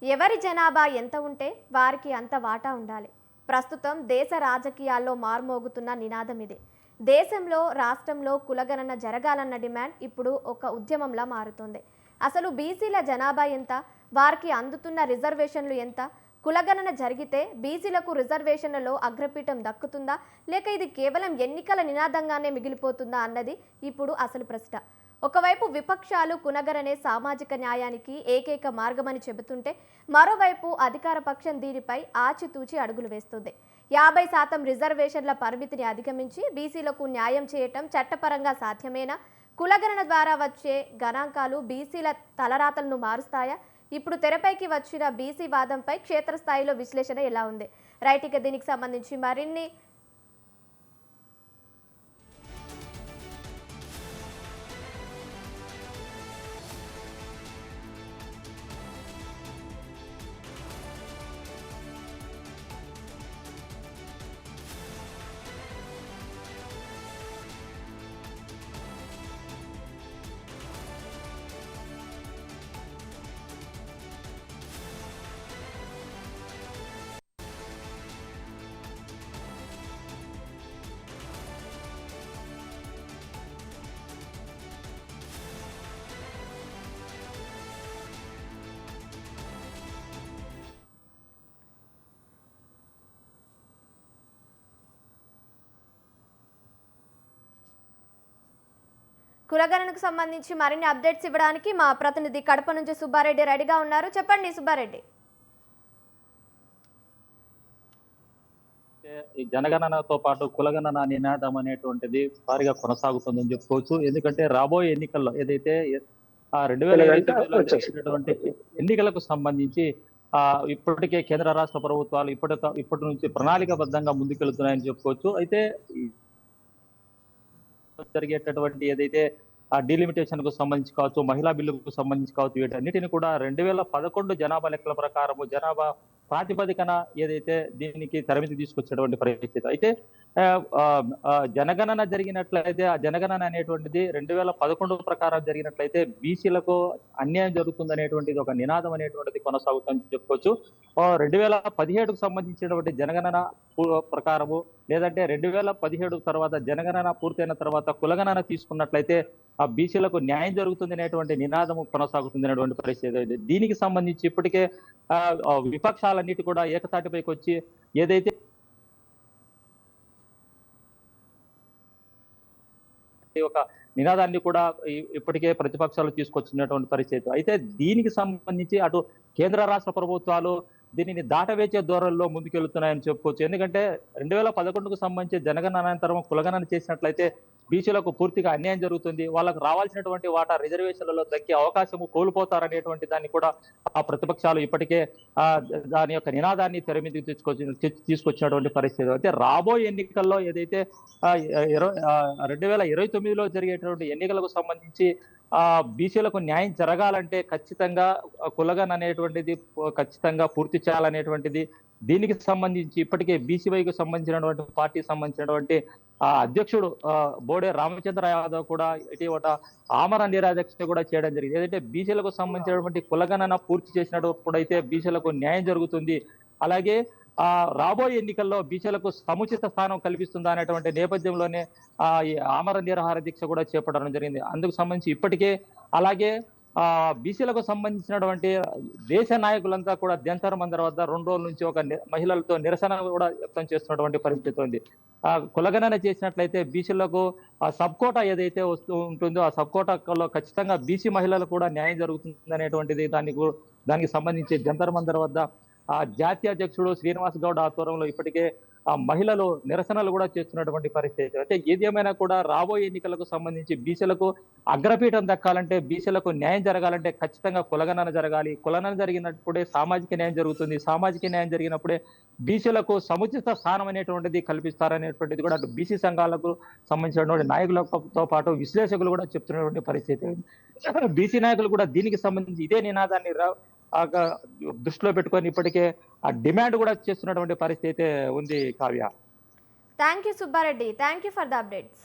ఎవరి జనాభా ఎంత ఉంటే వారికి అంత వాటా ఉండాలి. ప్రస్తుతం దేశ రాజకీయాల్లో మార్మోగుతున్న నినాదం ఇది. దేశంలో, రాష్ట్రంలో కులగణన జరగాలన్న డిమాండ్ ఇప్పుడు ఒక ఉద్యమంలా మారుతోంది. అసలు బీసీల జనాభా ఎంత? వారికి అందుతున్న రిజర్వేషన్లు ఎంత? కులగణన జరిగితే బీసీలకు రిజర్వేషన్లలో అగ్రపీఠం దక్కుతుందా? లేక ఇది కేవలం ఎన్నికల నినాదంగానే మిగిలిపోతుందా అన్నది ఇప్పుడు అసలు ప్రశ్న. ఒకవైపు విపక్షాలు కులగణనే సామాజిక న్యాయానికి ఏకైక మార్గమని చెబుతుంటే, మరోవైపు అధికార పక్షం దీనిపై ఆచితూచి అడుగులు వేస్తుంది. 50% రిజర్వేషన్ల పరిమితిని అధిగమించి బీసీలకు న్యాయం చేయటం చట్టపరంగా సాధ్యమేనా? కులగణన ద్వారా వచ్చే గణాంకాలు బీసీల తలరాతలను మారుస్తాయా? ఇప్పుడు తెరపైకి వచ్చిన బీసీ వాదంపై క్షేత్రస్థాయిలో విశ్లేషణ ఎలా ఉంది? రైట్, ఇక దీనికి సంబంధించి మరిన్ని కులగణనకు సంబంధించి మరిన్ని అప్డేట్స్ ఇవ్వడానికి మా ప్రతినిధి కడప నుంచి సుబ్బారెడ్డి రెడీగా ఉన్నారు. చెప్పండి సుబ్బారెడ్డి. ఈ జనగణనతో పాటు కులగణన నినాదం అనేటువంటిది భారీగా కొనసాగుతుందని చెప్పుకోవచ్చు. ఎందుకంటే రాబోయే ఎన్నికల్లో ఏదైతే 2029లో జరిగినటువంటి ఎన్నికలకు సంబంధించి ఇప్పటికే కేంద్ర రాష్ట్ర ప్రభుత్వాలు ఇప్పటి నుంచి ప్రణాళికాబద్ధంగా ముందుకెళ్తున్నాయని చెప్పుకోవచ్చు. అయితే జరిగేటటువంటి ఏదైతే డీలిమిటేషన్ కు సంబంధించి కావచ్చు, మహిళా బిల్లుకు సంబంధించి కావచ్చు, వీటన్నిటిని కూడా 2011 జనాభా లెక్కల ప్రకారము జనాభా ప్రాతిపదికన ఏదైతే దీనికి తెరమిది తీసుకొచ్చేటువంటి పరిస్థితి. అయితే జనగణన జరిగినట్లయితే ఆ జనగణన అనేటువంటిది 2011 ప్రకారం జరిగినట్లయితే బీసీలకు అన్యాయం జరుగుతుంది అనేటువంటిది ఒక నినాదం అనేటువంటిది కొనసాగుతుందని చెప్పుకోవచ్చు. 2017కు సంబంధించినటువంటి జనగణన ప్రకారము, లేదంటే 2017 తర్వాత జనగణన పూర్తయిన తర్వాత కులగణన తీసుకున్నట్లయితే ఆ బీసీలకు న్యాయం జరుగుతుంది అనేటువంటి నినాదము కొనసాగుతుంది అనేటువంటి పరిస్థితి. దీనికి సంబంధించి ఇప్పటికే విపక్షాలన్నిటి కూడా ఏకతాటిపైకి వచ్చి ఏదైతే ఒక నినాదాన్ని కూడా ఇప్పటికే ప్రతిపక్షాలు తీసుకొచ్చినటువంటి పరిస్థితి. అయితే దీనికి సంబంధించి అటు కేంద్ర రాష్ట్ర ప్రభుత్వాలు దీనిని దాటవేచే ధోరణిలో ముందుకెళ్తున్నాయని చెప్పుకోవచ్చు. ఎందుకంటే 2011కు సంబంధించి జనగణన అనంతరం కులగణన చేసినట్లయితే బీసీలకు పూర్తిగా అన్యాయం జరుగుతుంది, వాళ్ళకు రావాల్సినటువంటి వాటా రిజర్వేషన్లలో దక్కే అవకాశము కోల్పోతారనేటువంటి దాన్ని కూడా ఆ ప్రతిపక్షాలు ఇప్పటికే దాని యొక్క నినాదాన్ని తెర మీదకి తీసుకొచ్చినటువంటి పరిస్థితి. అయితే రాబోయే ఎన్నికల్లో ఏదైతే 2029లో జరిగేటువంటి ఎన్నికలకు సంబంధించి బీసీలకు న్యాయం జరగాలంటే ఖచ్చితంగా కులగణన అనేటువంటిది ఖచ్చితంగా పూర్తి చేయాలనేటువంటిది, దీనికి సంబంధించి ఇప్పటికే బీసీవైకి సంబంధించినటువంటి పార్టీకి సంబంధించినటువంటి అధ్యక్షుడు బోడే రామచంద్ర యాదవ్ కూడా ఇటీవల ఆమరణ నిరాదీక్ష కూడా చేయడం జరిగింది. ఏదైతే బీసీలకు సంబంధించినటువంటి కులగణన పూర్తి చేసినప్పుడైతే బీసీలకు న్యాయం జరుగుతుంది, అలాగే రాబోయే ఎన్నికల్లో బీసీలకు సముచిత స్థానం కల్పిస్తుందా అనేటువంటి నేపథ్యంలోనే ఈ ఆమరణ నిరాహార దీక్ష కూడా చేపట్టడం జరిగింది. అందుకు సంబంధించి ఇప్పటికే అలాగే బీసీలకు సంబంధించినటువంటి దేశ నాయకులంతా కూడా జంతర్ మంతర్ వద్ద 2 రోజుల నుంచి ఒక మహిళలతో నిరసన కూడా వ్యక్తం చేస్తున్నటువంటి పరిస్థితి ఉంది. కులగణన చేసినట్లయితే బీసీలకు సబ్ కోటా ఏదైతే వస్తూ ఉంటుందో ఆ సబ్ కోటాలో ఖచ్చితంగా బీసీ మహిళలకు కూడా న్యాయం జరుగుతుంది అనేటువంటిది దానికి సంబంధించి జంతర్ మంతర్ వద్ద జాతీయ అధ్యక్షుడు శ్రీనివాస్ గౌడ్ ఆధ్వర్యంలో ఇప్పటికే మహిళలు నిరసనలు కూడా చేస్తున్నటువంటి పరిస్థితి. అయితే ఏదేమైనా కూడా రాబోయే ఎన్నికలకు సంబంధించి బీసీలకు అగ్రపీఠం దక్కాలంటే, బీసీలకు న్యాయం జరగాలంటే ఖచ్చితంగా కులగణన జరగాలి. కులగణన జరిగినప్పుడే సామాజిక న్యాయం జరుగుతుంది. సామాజిక న్యాయం జరిగినప్పుడే బీసీలకు సముచిత స్థానం అనేటువంటిది కల్పిస్తారనేటువంటిది కూడా అటు బీసీ సంఘాలకు సంబంధించినటువంటి నాయకులతో పాటు విశ్లేషకులు కూడా చెప్తున్నటువంటి పరిస్థితి. బీసీ నాయకులు కూడా దీనికి సంబంధించి ఇదే నినాదాన్ని దృష్టిలో పెట్టుకొని ఇప్పటికే ఆ డిమాండ్ కూడా చేస్తున్నటువంటి పరిస్థితి ఉంది. Kavya, thank you Subbareddy, thank you for the updates.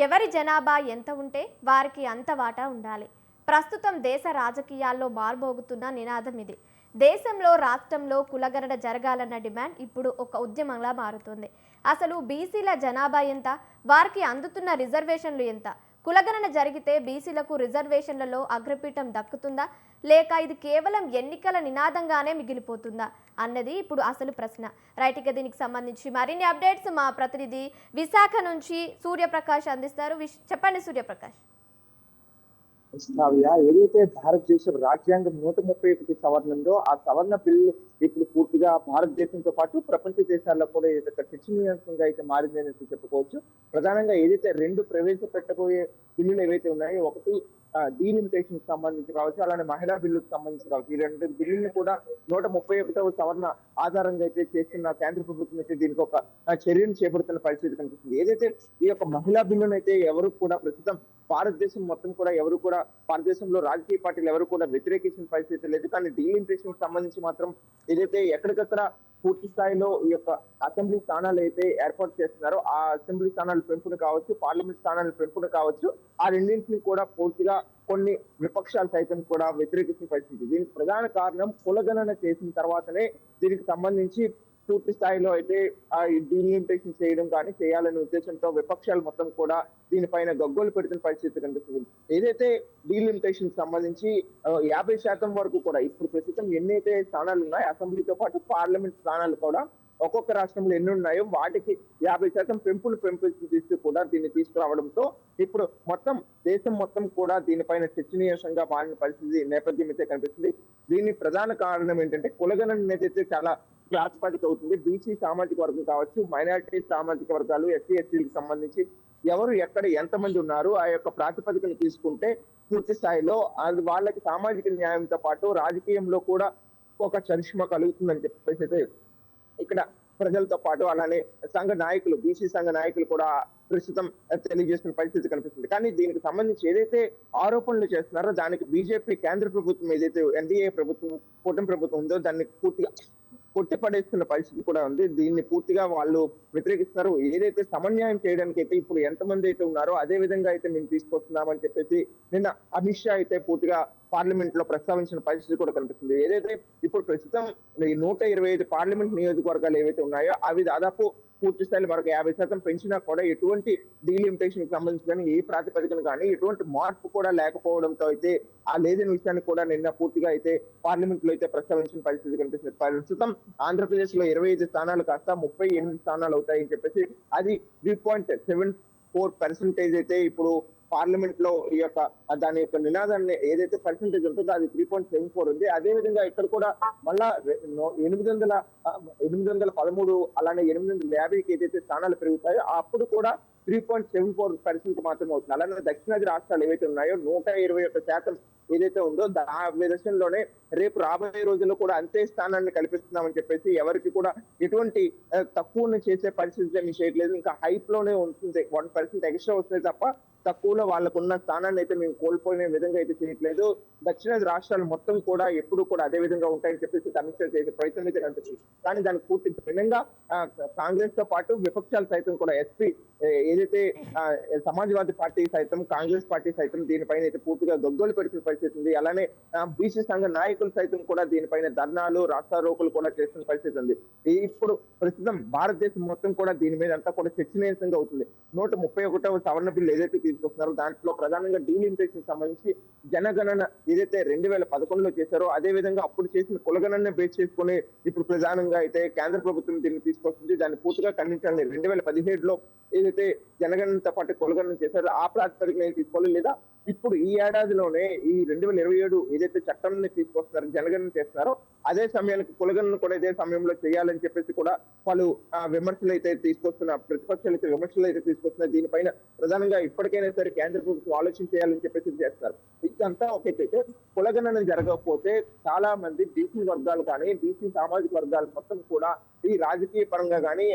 ఎవరి జనాభా ఎంత ఉంటే వారికి అంత వాటా ఉండాలి. ప్రస్తుతం దేశ రాజకీయాల్లో మార్మోగుతున్న నినాదం ఇది. దేశంలో రాష్ట్రంలో కులగణన జరగాలన్న డిమాండ్ ఇప్పుడు ఒక ఉద్యమంలా మారుతుంది. అసలు బీసీల జనాభా ఎంత, వారికి అందుతున్న రిజర్వేషన్లు ఎంత, కులగణన జరిగితే బీసీలకు రిజర్వేషన్లలో అగ్రపీఠం దక్కుతుందా లేక ఇది కేవలం ఎన్నికల నినాదంగానే మిగిలిపోతుందా అన్నది ఇప్పుడు అసలు ప్రశ్న. రైట్గా దీనికి సంబంధించి మరిన్ని అప్డేట్స్ మా ప్రతినిధి విశాఖ నుంచి సూర్యప్రకాష్ అందిస్తారు. చెప్పండి సూర్యప్రకాష్. ఏదైతే భారతదేశం రాజ్యాంగం 131 సవరణ ఉందో ఆ సవరణ బిల్లు ఇప్పుడు పూర్తిగా భారతదేశంతో పాటు ప్రపంచ దేశాల్లో కూడా ఏదైతే చర్చనీయాంశంగా అయితే మారిందని చెప్పుకోవచ్చు. ప్రధానంగా ఏదైతే 2 ప్రవేశపెట్టబోయే బిల్లులు ఏవైతే ఉన్నాయో, ఒకటి డీలిమిటేషన్ సంబంధించి కావచ్చు, అలానే మహిళా బిల్లుకు సంబంధించి కావచ్చు. ఈ 2 బిల్లులను కూడా 131వ సవరణ ఆధారంగా అయితే చేస్తున్న కేంద్ర ప్రభుత్వం అయితే దీనికి ఒక చర్యను చేపడుతున్న పరిస్థితి కనిపిస్తుంది. ఏదైతే ఈ యొక్క మహిళా బిల్లును అయితే ఎవరు కూడా ప్రస్తుతం భారతదేశం మొత్తం కూడా ఎవరు కూడా భారతదేశంలో రాజకీయ పార్టీలు ఎవరు కూడా వ్యతిరేకించిన పరిస్థితి లేదు. కానీ డీలిమిటేషన్ సంబంధించి మాత్రం ఏదైతే ఎక్కడికక్కడ పూర్తి స్థాయిలో ఈ యొక్క అసెంబ్లీ స్థానాలు అయితే ఏర్పాటు చేస్తున్నారో, ఆ అసెంబ్లీ స్థానాలు పెంపును కావచ్చు, పార్లమెంట్ స్థానాలు పెంపును కావచ్చు, ఆ రెండింటిని కూడా పూర్తిగా కొన్ని విపక్షాలు సైతం కూడా వ్యతిరేకించిన పరిస్థితి. దీనికి ప్రధాన కారణం కులగణన చేసిన తర్వాతనే దీనికి సంబంధించి పూర్తి స్థాయిలో అయితే డీలిమిటేషన్ చేయడం కానీ చేయాలనే ఉద్దేశంతో విపక్షాలు మొత్తం కూడా దీనిపైన గగ్గోలు పెడుతున్న పరిస్థితి కనిపిస్తుంది. ఏదైతే డీలిమిటేషన్ సంబంధించి 50% వరకు కూడా ఇప్పుడు ప్రస్తుతం ఎన్నైతే స్థానాలు ఉన్నాయో అసెంబ్లీతో పాటు పార్లమెంట్ స్థానాలు కూడా ఒక్కొక్క రాష్ట్రంలో ఎన్ని ఉన్నాయో వాటికి 50% పెంపుతూ కూడా దీన్ని తీసుకురావడంతో ఇప్పుడు మొత్తం దేశం మొత్తం కూడా దీనిపైన చర్చనీయాంశంగా మారిన పరిస్థితి నేపథ్యం అయితే కనిపిస్తుంది. దీని ప్రధాన కారణం ఏంటంటే కులగణన ఏదైతే చాలా ప్రాతిపదిక అవుతుంది. బీసీ సామాజిక వర్గం కావచ్చు, మైనారిటీ సామాజిక వర్గాలు, ఎస్సీ ఎస్టీలకు సంబంధించి ఎవరు ఎక్కడ ఎంతమంది ఉన్నారు ఆ యొక్క ప్రాతిపదికను తీసుకుంటే పూర్తి స్థాయిలో వాళ్ళకి సామాజిక న్యాయంతో పాటు రాజకీయంలో కూడా ఒక చరిష్మా కలుగుతుందని చెప్పేసి ఇక్కడ ప్రజలతో పాటు అలానే సంఘ నాయకులు, బీసీ సంఘ నాయకులు కూడా ప్రస్తుతం తెలియజేస్తున్న పరిస్థితి కనిపిస్తుంది. కానీ దీనికి సంబంధించి ఏదైతే ఆరోపణలు చేస్తున్నారో దానికి బీజేపీ కేంద్ర ప్రభుత్వం ఏదైతే ఎన్డీఏ ప్రభుత్వం, కూటమి ప్రభుత్వం ఉందో దాన్ని పూర్తిగా కొట్టిపడేస్తున్న పరిస్థితి కూడా ఉంది. దీన్ని పూర్తిగా వాళ్ళు వ్యతిరేకిస్తున్నారు. ఏదైతే సమన్యాయం చేయడానికి అయితే ఇప్పుడు ఎంతమంది అయితే ఉన్నారో అదే విధంగా అయితే మేము తీసుకొస్తున్నామని చెప్పేసి నిన్న అమిత్ షా అయితే పూర్తిగా పార్లమెంట్ లో ప్రస్తావించిన పరిస్థితి కూడా కనిపిస్తుంది. ఏదైతే ఇప్పుడు ప్రస్తుతం ఈ 125 పార్లమెంట్ నియోజకవర్గాలు ఏవైతే ఉన్నాయో అవి దాదాపు పూర్తి స్థాయిలో మరొక 50% పెంచినా కూడా ఎటువంటి డీలిమిటేషన్ కి సంబంధించి కానీ ఏ ప్రాతిపదికను కానీ ఎటువంటి మార్పు కూడా లేకపోవడంతో అయితే ఆ లేదని విషయాన్ని కూడా నిన్న పూర్తిగా అయితే పార్లమెంట్ లో అయితే ప్రస్తావించిన పరిస్థితి కనిపిస్తుంది. ప్రస్తుతం ఆంధ్రప్రదేశ్ లో 25 స్థానాలు కాస్త 38 స్థానాలు అవుతాయని చెప్పేసి అది 3.74% అయితే ఇప్పుడు పార్లమెంట్ లో ఈ యొక్క దాని యొక్క నినాదాన్ని ఏదైతే పర్సెంటేజ్ ఉంటుందో అది 3.74 ఉంది. అదే విధంగా ఇక్కడ కూడా మళ్ళా 813 అలానే 850కి ఏదైతే స్థానాలు పెరుగుతాయో అప్పుడు కూడా 3.74% మాత్రమే అవుతుంది. అలానే దక్షిణాది రాష్ట్రాలు ఏవైతే ఉన్నాయో 121% ఏదైతే ఉందో ఆ విషయంలోనే రేపు రాబోయే రోజుల్లో కూడా అంతే స్థానాన్ని కల్పిస్తున్నామని చెప్పేసి ఎవరికి కూడా ఎటువంటి తక్కువని చేసే పరిస్థితి ఏమి చేయట్లేదు. ఇంకా హైప్ లోనే ఉంటుంది. 1% ఎక్స్ట్రా వస్తుంది తప్ప తక్కువలో వాళ్ళకున్న స్థానాన్ని అయితే మేము కోల్పోయిన విధంగా అయితే చేయట్లేదు. దక్షిణాది రాష్ట్రాలు మొత్తం కూడా ఎప్పుడు కూడా అదే విధంగా ఉంటాయని చెప్పేసి సమీక్ష చేసే ప్రయత్నం అయితే కనిపిస్తుంది. కానీ దానికి పూర్తి భిన్నంగా కాంగ్రెస్ తో పాటు విపక్షాలు సైతం కూడా ఎస్పీ ఏదైతే సమాజ్వాదీ పార్టీ సైతం, కాంగ్రెస్ పార్టీ సైతం దీనిపైన అయితే పూర్తిగా గగ్గోలు పెడుతున్న పరిస్థితి ఉంది. అలానే బీసీ సంఘ నాయకులు సైతం కూడా దీనిపైన ధర్నాలు, రాస్తారోకులు కూడా చేస్తున్న పరిస్థితి ఉంది. ఇప్పుడు ప్రస్తుతం భారతదేశం మొత్తం కూడా దీని మీద అంతా కూడా చర్చనీయాంశంగా అవుతుంది. 131వ సవరణ బిల్లు ఏదైతే తీసుకొస్తున్నారో దాంట్లో ప్రధానంగా డీలిమిటేషన్ సంబంధించి జనగణన ఏదైతే 2011లో చేశారో అదే విధంగా అప్పుడు చేసిన కులగణన బేస్ చేసుకుని ఇప్పుడు ప్రధానంగా అయితే కేంద్ర ప్రభుత్వం దీన్ని తీసుకొస్తుంది. దాన్ని పూర్తిగా ఖండించాలని 2017లో ఏదైతే జనగణనతో పాటు కులగణన చేశారో ఆ ప్రాతిపదికన తీసుకోవాలి, లేదా ఇప్పుడు ఈ ఏడాదిలోనే ఈ 2027 ఏదైతే చట్టాన్ని తీసుకొస్తున్నారో జనగణన చేస్తున్నారో అదే సమయానికి కులగణన కూడా ఇదే సమయంలో చేయాలని చెప్పేసి కూడా పలు విమర్శలు అయితే తీసుకొస్తున్న ప్రతిపక్షాలు అయితే విమర్శలు అయితే తీసుకొస్తున్నారు. దీనిపైన ప్రధానంగా ఇప్పటికైనా సరే కేంద్ర ప్రభుత్వం ఆలోచన చేయాలని చెప్పేసి చేస్తారు. ఇదంతా ఒకటైతే కులగణన జరగకపోతే చాలా మంది బీసీ వర్గాలు కానీ బీసీ సామాజిక వర్గాలు మొత్తం కూడా ఈ రాజకీయ పరంగా కానీ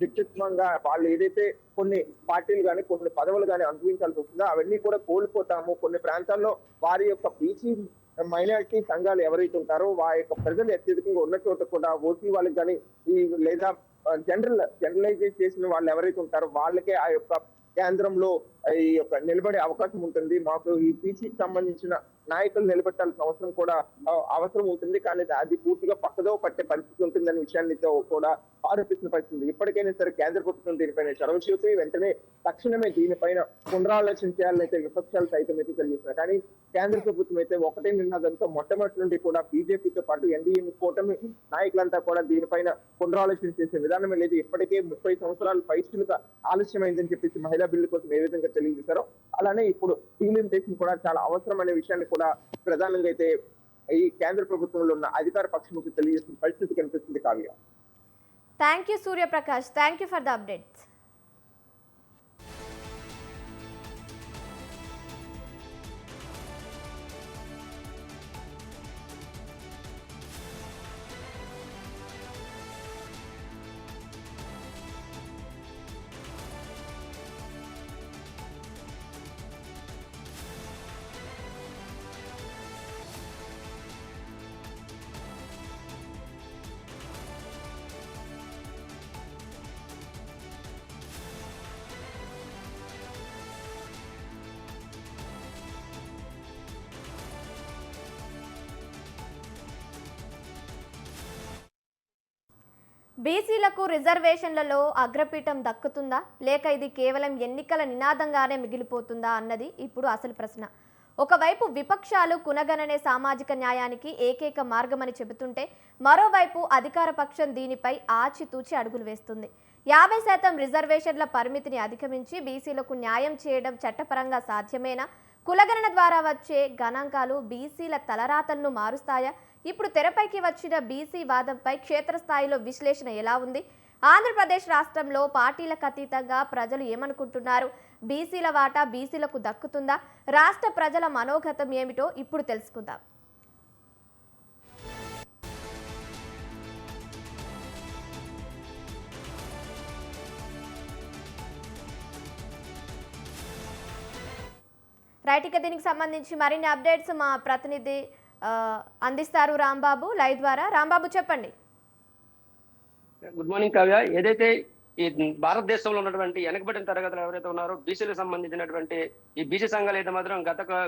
వ్యక్తిత్వంగా వాళ్ళు ఏదైతే కొన్ని పార్టీలు కానీ కొన్ని పదవులు కానీ అనుభవించాల్సి వస్తుందో అవన్నీ కూడా కోల్పోతాము. కొన్ని ప్రాంతాల్లో వారి యొక్క బీసీ మైనారిటీ సంఘాలు ఎవరైతే ఉంటారో వారి యొక్క ప్రజలు అత్యధికంగా ఉన్న చోట కూడా ఓసీ వాళ్ళకి కానీ ఈ లేదా జనరలైజ్ చేసిన వాళ్ళు ఎవరైతే ఉంటారో వాళ్ళకే ఆ యొక్క కేంద్రంలో ఈ యొక్క నిలబడే అవకాశం ఉంటుంది. మాకు ఈ బీసీకి సంబంధించిన నాయకులు నిలబెట్టాల్సిన అవసరం కూడా అవసరం ఉంటుంది. కానీ అది పూర్తిగా పక్కదో పట్టే పరిస్థితి ఉంటుందనే విషయాన్ని కూడా ఆరోపిస్తున్న పరిస్థితి. ఇప్పటికైనా సరే కేంద్ర ప్రభుత్వం దీనిపైన చొరవ చూపి వెంటనే తక్షణమే దీనిపైన పునరాలోచన చేయాలనైతే విపక్షాలు సైతం అయితే తెలియజేస్తున్నారు. కానీ కేంద్ర ప్రభుత్వం అయితే ఒకటే నినాదంతో మొట్టమొదటి నుండి కూడా బీజేపీతో పాటు ఎన్డీఏ కూటమి నాయకులంతా కూడా దీనిపైన పునరాలోచన చేసే విధానమే లేదు. ఇప్పటికే 30 సంవత్సరాలు పైచులుగా ఆలస్యమైందని చెప్పేసి మహిళా బిల్లు కోసం ఏ విధంగా తెలియజేశారో అలానే ఇప్పుడు డీలిమిటేషన్ కూడా చాలా అవసరం అనే విషయాన్ని కూడా ప్రధానంగా అయితే ఈ కేంద్ర ప్రభుత్వంలో ఉన్న అధికార పక్షం తెలియజేసిన పరిస్థితి కనిపిస్తుంది. Kavya, thank you Suryaprakash, thank you for the updates. బీసీలకు రిజర్వేషన్లలో అగ్రపీఠం దక్కుతుందా లేక ఇది కేవలం ఎన్నికల నినాదంగానే మిగిలిపోతుందా అన్నది ఇప్పుడు అసలు ప్రశ్న. ఒకవైపు విపక్షాలు కునగననే సామాజిక న్యాయానికి ఏకైక మార్గమని చెబుతుంటే మరోవైపు అధికార పక్షం దీనిపై ఆచితూచి అడుగులు వేస్తుంది. 50% రిజర్వేషన్ల పరిమితిని అధిగమించి బీసీలకు న్యాయం చేయడం చట్టపరంగా సాధ్యమేనా? కులగణన ద్వారా వచ్చే గణాంకాలు బీసీల తలరాతలను మారుస్తాయా? ఇప్పుడు తెరపైకి వచ్చిన బీసీ వాదంపై క్షేత్రస్థాయిలో విశ్లేషణ ఎలా ఉంది? ఆంధ్రప్రదేశ్ రాష్ట్రంలో పార్టీలకు అతీతంగా ప్రజలు ఏమనుకుంటున్నారు? బీసీల వాటా బీసీలకు దక్కుతుందా? రాష్ట్ర ప్రజల మనోగతం ఏమిటో ఇప్పుడు తెలుసుకుందాం. రైట్, ఇక దీనికి సంబంధించి మరిన్ని అప్డేట్స్ మా ప్రతినిధి అందిస్తారు రాంబాబు లైవ్ ద్వారా. రాంబాబు, చెప్పండి. Good morning Kavya. ఏదైతే ఈ భారతదేశంలో ఉన్నటువంటి వెనకబడిన తరగతులు ఎవరైతే ఉన్నారో బీసీలకు సంబంధించినటువంటి ఈ బీసీ సంఘాలు అయితే మాత్రం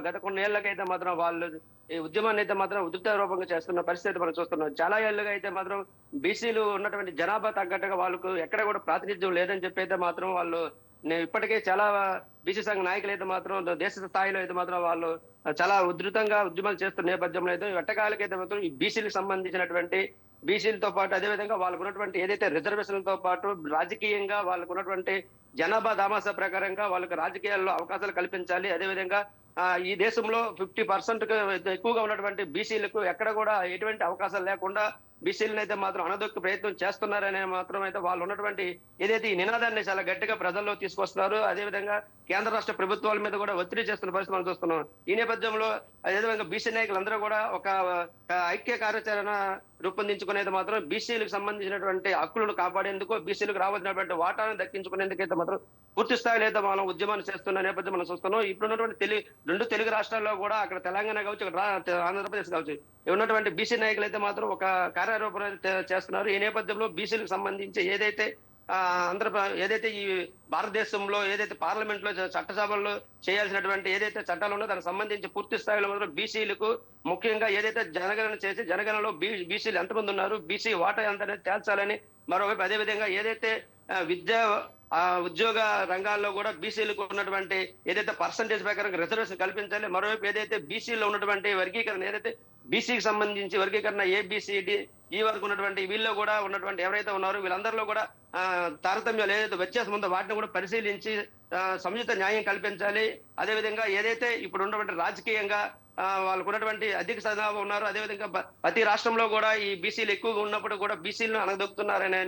గత కొన్ని ఏళ్ళకైతే మాత్రం వాళ్ళు ఈ ఉద్యమాన్ని అయితే మాత్రం ఉధృత రూపంగా చేస్తున్న పరిస్థితి మనం చూస్తున్నాం. చాలా ఏళ్ళుగా అయితే మాత్రం బీసీలు ఉన్నటువంటి జనాభా తగ్గట్టుగా వాళ్ళకు ఎక్కడ కూడా ప్రాతినిధ్యం లేదని చెప్పి అయితే మాత్రం వాళ్ళు ఇప్పటికే చాలా బీసీ సంఘ నాయకులు అయితే మాత్రం దేశ స్థాయిలో అయితే మాత్రం వాళ్ళు చాలా ఉధృతంగా ఉద్యమాలు చేస్తున్న నేపథ్యంలో అయితే ఎట్టకాలకైతే మాత్రం ఈ బీసీలకు సంబంధించినటువంటి బీసీలతో పాటు అదేవిధంగా వాళ్ళకు ఉన్నటువంటి ఏదైతే రిజర్వేషన్లతో పాటు రాజకీయంగా వాళ్ళకు ఉన్నటువంటి జనాభా దామాసా ప్రకారంగా వాళ్ళకి రాజకీయాల్లో అవకాశాలు కల్పించాలి. అదేవిధంగా ఈ దేశంలో 50% ఎక్కువగా ఉన్నటువంటి బీసీలకు ఎక్కడ కూడా ఎటువంటి అవకాశాలు లేకుండా బీసీలను అయితే మాత్రం అనదొక్కే ప్రయత్నం చేస్తున్నారనే మాత్రం అయితే వాళ్ళు ఉన్నటువంటి ఏదైతే ఈ నినాదాన్ని చాలా గట్టిగా ప్రజల్లో తీసుకొస్తున్నారు. అదేవిధంగా కేంద్ర రాష్ట్ర ప్రభుత్వాల మీద కూడా ఒత్తిడి చేస్తున్న పరిస్థితి మనం చూస్తున్నాం. ఈ నేపథ్యంలో అదేవిధంగా బీసీ నాయకులందరూ కూడా ఒక ఐక్య కార్యాచరణ రూపొందించుకునేది మాత్రం బీసీలకు సంబంధించినటువంటి హక్కులను కాపాడేందుకు, బీసీలకు రావాల్సినటువంటి వాటాను దక్కించుకునేందుకైతే మాత్రం పూర్తి స్థాయిలో అయితే మనం ఉద్యమాన్ని చేస్తున్న నేపథ్యం మనం చూస్తున్నాం. ఇప్పుడున్నటువంటి రెండు తెలుగు రాష్ట్రాల్లో కూడా అక్కడ తెలంగాణ కావచ్చు, ఇక్కడ ఆంధ్రప్రదేశ్ కావచ్చు, ఉన్నటువంటి బీసీ నాయకులు అయితే మాత్రం ఒక కార్యారూపణ చేస్తున్నారు. ఈ నేపథ్యంలో బీసీలకు సంబంధించి ఏదైతే ఏదైతే ఈ భారతదేశంలో ఏదైతే పార్లమెంట్ లో చట్టసభల్లో చేయాల్సినటువంటి ఏదైతే చట్టాలు ఉన్నో దానికి సంబంధించి పూర్తి స్థాయిలో మాత్రం బీసీలకు ముఖ్యంగా ఏదైతే జనగణన చేసి జనగణనలో బీసీలు ఎంతమంది ఉన్నారు, బీసీ వాటా ఎంత అనేది తేల్చాలని, మరోవైపు అదేవిధంగా ఏదైతే ఉద్యోగ రంగాల్లో కూడా బీసీలకు ఉన్నటువంటి ఏదైతే పర్సంటేజ్ ప్రకారం రిజర్వేషన్ కల్పించాలి. మరోవైపు ఏదైతే బీసీలో ఉన్నటువంటి వర్గీకరణ ఏదైతే బీసీకి సంబంధించి వర్గీకరణ ఏబిసిడి ఈ వరకు ఉన్నటువంటి వీళ్ళు కూడా ఉన్నటువంటి ఎవరైతే ఉన్నారో వీళ్ళందరిలో కూడా తారతమ్యాలు ఏదైతే వ్యత్యాసం ఉందో వాటిని కూడా పరిశీలించి సముచిత న్యాయం కల్పించాలి. అదేవిధంగా ఏదైతే ఇప్పుడు ఉన్నటువంటి రాజకీయంగా వాళ్ళకు ఉన్నటువంటి అధిక జనాభా ఉన్నారు, అదేవిధంగా ప్రతి రాష్ట్రంలో కూడా ఈ బీసీలు ఎక్కువగా ఉన్నప్పుడు కూడా బీసీలను అనగదొక్కుతున్నారనే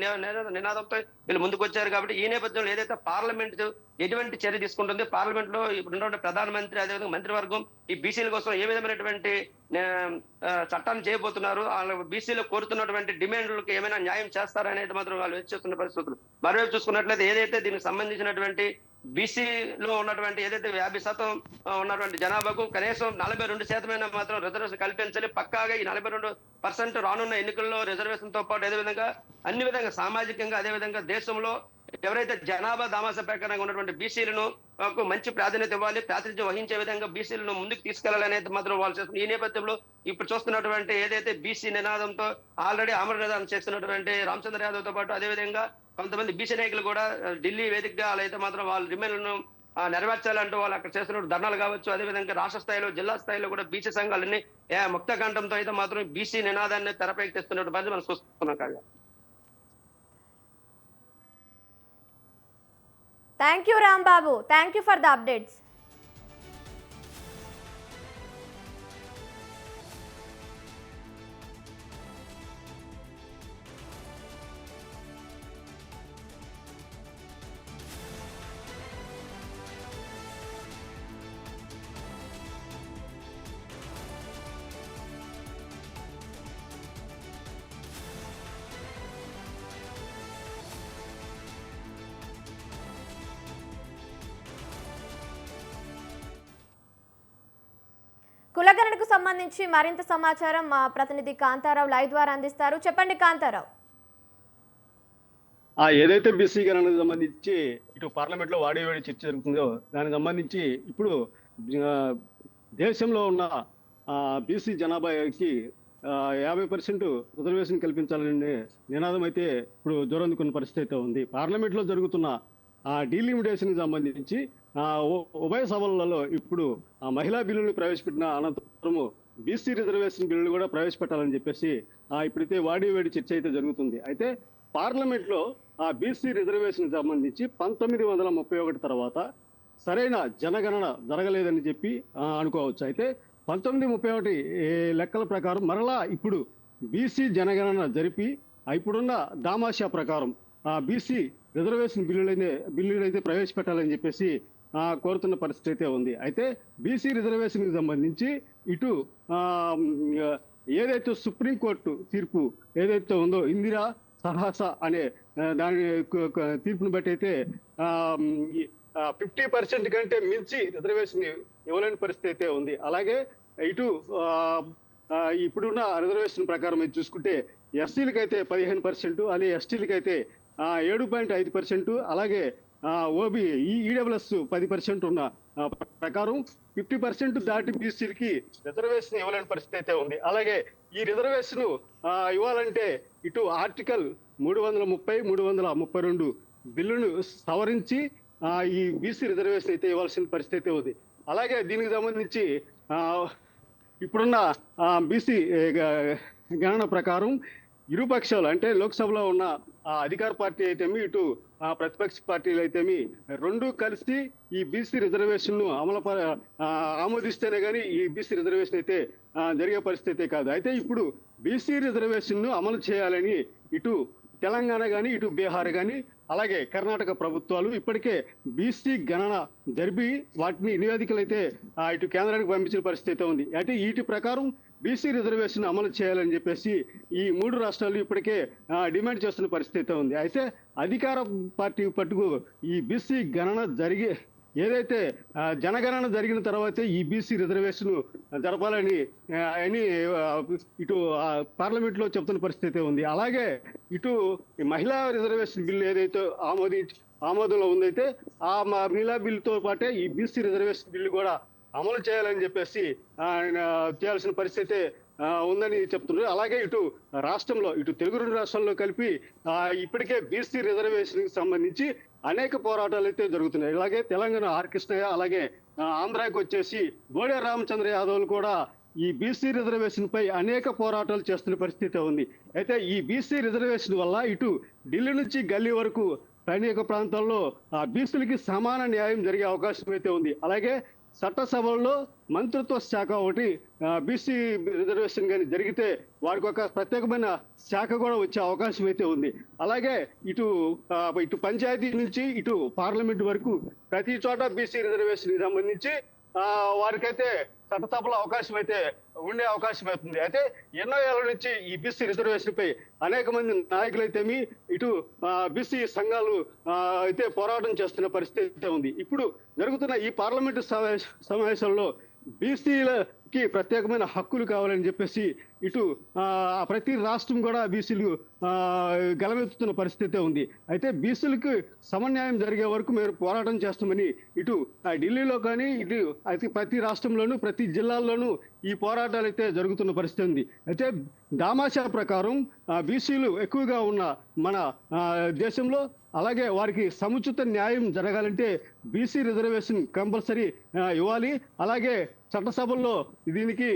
నినాదంతో వీళ్ళు ముందుకు వచ్చారు. కాబట్టి ఈ నేపథ్యంలో ఏదైతే పార్లమెంట్ ఎటువంటి చర్య తీసుకుంటుంది, పార్లమెంట్ లో ఇప్పుడు ఉన్నటువంటి ప్రధానమంత్రి అదేవిధంగా మంత్రివర్గం ఈ బీసీల కోసం ఏ విధమైనటువంటి చట్టాన్ని చేయబోతున్నారు, బీసీలు కోరుతున్నటువంటి డిమాండ్లకు ఏమైనా న్యాయం చేస్తారనేది మాత్రం వాళ్ళు వేచి చూస్తున్న పరిస్థితులు. మరోవైపు చూసుకున్నట్లయితే ఏదైతే దీనికి సంబంధించినటువంటి బీసీలో ఉన్నటువంటి ఏదైతే 50% ఉన్నటువంటి జనాభాకు కనీసం 42% మాత్రం రిజర్వేషన్ కల్పించాలి. పక్కాగా ఈ 42% రానున్న ఎన్నికల్లో రిజర్వేషన్ తో పాటు అదేవిధంగా అన్ని విధంగా సామాజికంగా అదేవిధంగా దేశంలో ఎవరైతే జనాభా దామాస ప్రకారంగా ఉన్నటువంటి బీసీలను మంచి ప్రాధాన్యత ఇవ్వాలి, ప్రాతినిధ్యం వహించే విధంగా బీసీలను ముందుకు తీసుకెళ్లాలనేది మాత్రం వాళ్ళు చేస్తున్నారు. ఈ నేపథ్యంలో ఇప్పుడు చూస్తున్నటువంటి ఏదైతే బీసీ నినాదంతో ఆల్రెడీ ఆమర నినాదం చేస్తున్నటువంటి రామచంద్ర యాదవ్ తో పాటు అదేవిధంగా కొంతమంది బీసీ నాయకులు కూడా ఢిల్లీ వేదికగా అలా అయితే మాత్రం వాళ్ళ డిమాండ్లను నెరవేర్చాలంటూ వాళ్ళు అక్కడ చేస్తున్న ధర్నాలు కావచ్చు, అదేవిధంగా రాష్ట్ర స్థాయిలో జిల్లా స్థాయిలో కూడా బీసీ సంఘాలన్నీ ముక్త కంఠంతో అయితే మాత్రం బీసీ నినాదాన్ని తెరపైకి తెస్తున్నట్టు పరిస్థితి మనం చూస్తున్నాం కాగా. Thank you Rambabu, thank you for the updates. కులగణనకు సంబంధించి మరింత సమాచారం మా ప్రతినిధి కాంతారావు లైవ్ ద్వారా అందిస్తారు. చెప్పండి కాంతారావు. ఏదైతే బీసీ గణనకు సంబంధించి ఇటు పార్లమెంట్ లో వాడి చర్చ జరుగుతుందో దానికి సంబంధించి ఇప్పుడు దేశంలో ఉన్న బీసీ జనాభాకి 50% రిజర్వేషన్ కల్పించాలనే నినాదం అయితే ఇప్పుడు జోరందుకున్న పరిస్థితి అయితే ఉంది. పార్లమెంట్ లో జరుగుతున్న డీలిమిటేషన్ కి సంబంధించి ఉభయ సభలలో ఇప్పుడు మహిళా బిల్లుని ప్రవేశపెట్టిన అనంతరము బీసీ రిజర్వేషన్ బిల్లులు కూడా ప్రవేశపెట్టాలని చెప్పేసి ఇప్పుడైతే వాడి చర్చ అయితే జరుగుతుంది. అయితే పార్లమెంట్ లో బీసీ రిజర్వేషన్ సంబంధించి 1931 తర్వాత సరైన జనగణన జరగలేదని చెప్పి అనుకోవచ్చు. అయితే 1931 లెక్కల ప్రకారం మరలా ఇప్పుడు బీసీ జనగణన జరిపి ఇప్పుడున్న దామాషా ప్రకారం బీసీ రిజర్వేషన్ బిల్లులు అయితే ప్రవేశపెట్టాలని చెప్పేసి కోరుతున్న పరిస్థితి అయితే ఉంది. అయితే బీసీ రిజర్వేషన్ కి సంబంధించి ఇటు ఏదైతే సుప్రీంకోర్టు తీర్పు ఏదైతే ఉందో ఇందిరా సహాస అనే దాని తీర్పును బట్టి అయితే 50% కంటే మించి రిజర్వేషన్ ఇవ్వలేని పరిస్థితి అయితే ఉంది. అలాగే ఇటు ఇప్పుడున్న రిజర్వేషన్ ప్రకారం అయితే చూసుకుంటే ఎస్సీలకు అయితే 15%, అలాగే ఎస్టీలకు అయితే 7.5%, అలాగే ఓబీ ఈడబ్ల్యూఎస్ 10% ఉన్న ప్రకారం 50% దాటి బీసీలకి రిజర్వేషన్ ఇవ్వలేని పరిస్థితి అయితే ఉంది. అలాగే ఈ రిజర్వేషన్ ఇవ్వాలంటే ఇటు ఆర్టికల్ 330, 332 బిల్లును సవరించి ఈ బీసీ రిజర్వేషన్ అయితే ఇవ్వాల్సిన పరిస్థితి అయితే ఉంది. అలాగే దీనికి సంబంధించి ఇప్పుడున్న బీసీ గణన ప్రకారం ఇరుపక్షాలు అంటే లోక్సభలో ఉన్న అధికార పార్టీ అయితేమి ఇటు ప్రతిపక్ష పార్టీలు అయితేమి రెండు కలిసి ఈ బీసీ రిజర్వేషన్ ను ఆమోదిస్తేనే కానీ ఈ బీసీ రిజర్వేషన్ అయితే జరిగే పరిస్థితి కాదు. అయితే ఇప్పుడు బీసీ రిజర్వేషన్ ను అమలు చేయాలని ఇటు తెలంగాణ కానీ ఇటు బీహార్ కానీ అలాగే కర్ణాటక ప్రభుత్వాలు ఇప్పటికే బీసీ గణన జరిపి వాటిని నివేదికలు అయితే ఇటు కేంద్రానికి పంపించిన పరిస్థితి అయితే ఉంది. అయితే వీటి ప్రకారం బీసీ రిజర్వేషన్ అమలు చేయాలని చెప్పేసి ఈ 3 రాష్ట్రాలు ఇప్పటికే డిమాండ్ చేస్తున్న పరిస్థితి ఉంది. అయితే అధికార పార్టీ పట్టుకు ఈ బీసీ గణన ఏదైతే జనగణన జరిగిన తర్వాతే ఈ బీసీ రిజర్వేషన్ జరపాలని ఇటు పార్లమెంట్ లో చెప్తున్న పరిస్థితి ఉంది. అలాగే ఇటు మహిళా రిజర్వేషన్ బిల్లు ఏదైతే ఆమోదంలో ఉందైతే ఆ మహిళా బిల్లుతో పాటే ఈ బీసీ రిజర్వేషన్ బిల్లు కూడా అమలు చేయాలని చెప్పేసి చేయాల్సిన పరిస్థితి ఉందని చెప్తున్నారు. అలాగే ఇటు రాష్ట్రంలో ఇటు తెలుగు 2 రాష్ట్రాల్లో కలిపి ఇప్పటికే బీసీ రిజర్వేషన్ కి సంబంధించి అనేక పోరాటాలు అయితే జరుగుతున్నాయి. అలాగే తెలంగాణ ఆర్ కృష్ణయ్య అలాగే ఆంధ్రాకి వచ్చేసి బోడే రామచంద్ర యాదవ్లు కూడా ఈ బీసీ రిజర్వేషన్ పై అనేక పోరాటాలు చేస్తున్న పరిస్థితి ఉంది. అయితే ఈ బీసీ రిజర్వేషన్ వల్ల ఇటు ఢిల్లీ నుంచి గల్లీ వరకు అనేక ప్రాంతాల్లో బీసీలకి సమాన న్యాయం జరిగే అవకాశం అయితే ఉంది. అలాగే చట్టసభల్లో మంత్రిత్వ శాఖ ఒకటి బీసీ రిజర్వేషన్ కానీ జరిగితే వారికి ఒక ప్రత్యేకమైన శాఖ కూడా వచ్చే అవకాశం అయితే ఉంది. అలాగే ఇటు పంచాయతీ నుంచి ఇటు పార్లమెంట్ వరకు ప్రతి చోట బీసీ రిజర్వేషన్ కి సంబంధించి వారికైతే చట్టసభలో అవకాశం అయితే ఉండే అవకాశం అవుతుంది. అయితే ఎన్నో ఏళ్ల నుంచి ఈ బీసీ రిజర్వేషన్ పై అనేక మంది నాయకులైతేమి ఇటు బీసీ సంఘాలు అయితే పోరాటం చేస్తున్న పరిస్థితి ఉంది. ఇప్పుడు జరుగుతున్న ఈ పార్లమెంటు సమావేశంలో బీసీలకి ప్రత్యేకమైన హక్కులు కావాలని చెప్పేసి ఇటు ప్రతి రాష్ట్రం కూడా బీసీలు గలమెత్తుతున్న పరిస్థితి ఉంది. అయితే బీసీలకు సమన్యాయం జరిగే వరకు మేము పోరాటం చేస్తామని ఇటు ఢిల్లీలో కానీ ఇటు అయితే ప్రతి రాష్ట్రంలోనూ ప్రతి జిల్లాల్లోనూ ఈ పోరాటాలు అయితే జరుగుతున్న పరిస్థితి ఉంది. అయితే దామాషా ప్రకారం బీసీలు ఎక్కువగా ఉన్న మన దేశంలో అలాగే వారికి సముచిత న్యాయం జరగాలంటే బీసీ రిజర్వేషన్ కంపల్సరీ ఇవ్వాలి. అలాగే చట్టసభల్లో దీనికి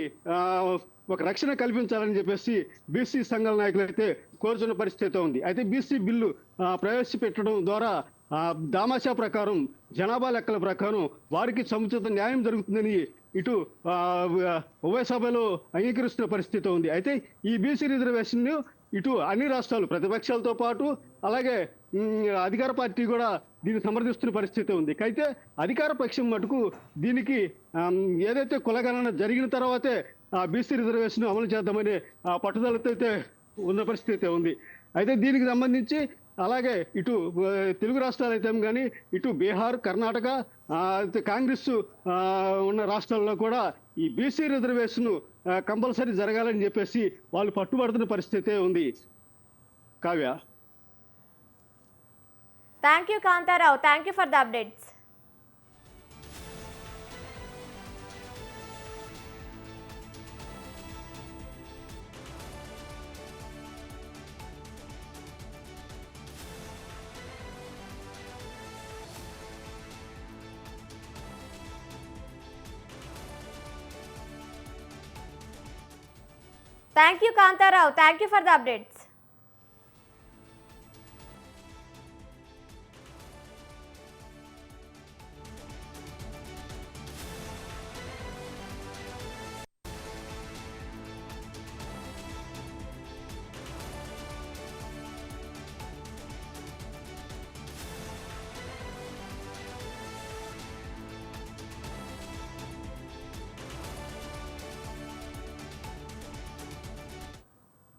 ఒక రక్షణ కల్పించాలని చెప్పేసి బీసీ సంఘాల నాయకులు అయితే కోరుతున్న పరిస్థితి ఉంది. అయితే బీసీ బిల్లు ప్రవేశపెట్టడం ద్వారా దామాషా ప్రకారం జనాభా లెక్కల ప్రకారం వారికి సముచిత న్యాయం జరుగుతుందని ఇటు ఉభయ సభలో అంగీకరిస్తున్న పరిస్థితి ఉంది. అయితే ఈ బీసీ రిజర్వేషన్ ఇటు అన్ని రాష్ట్రాలు ప్రతిపక్షాలతో పాటు అలాగే అధికార పార్టీ కూడా దీన్ని సమర్థిస్తున్న పరిస్థితి ఉంది. అయితే అధికార పక్షం మటుకు దీనికి ఏదైతే కులగణన జరిగిన తర్వాతే బీసీ రిజర్వేషన్ అమలు చేద్దామనే పట్టుదలతో అయితే ఉన్న పరిస్థితి ఉంది. అయితే దీనికి సంబంధించి అలాగే ఇటు తెలుగు రాష్ట్రాలు అయితే కానీ ఇటు బీహార్, కర్ణాటక, కాంగ్రెస్ ఉన్న రాష్ట్రాల్లో కూడా ఈ బీసీ రిజర్వేషన్ కంపల్సరీ జరగాలని చెప్పేసి వాళ్ళు పట్టుబడుతున్న పరిస్థితి ఉంది. Kavya, thank you Kantharao, thank you for the updates. Thank you Kantharao, thank you for the updates.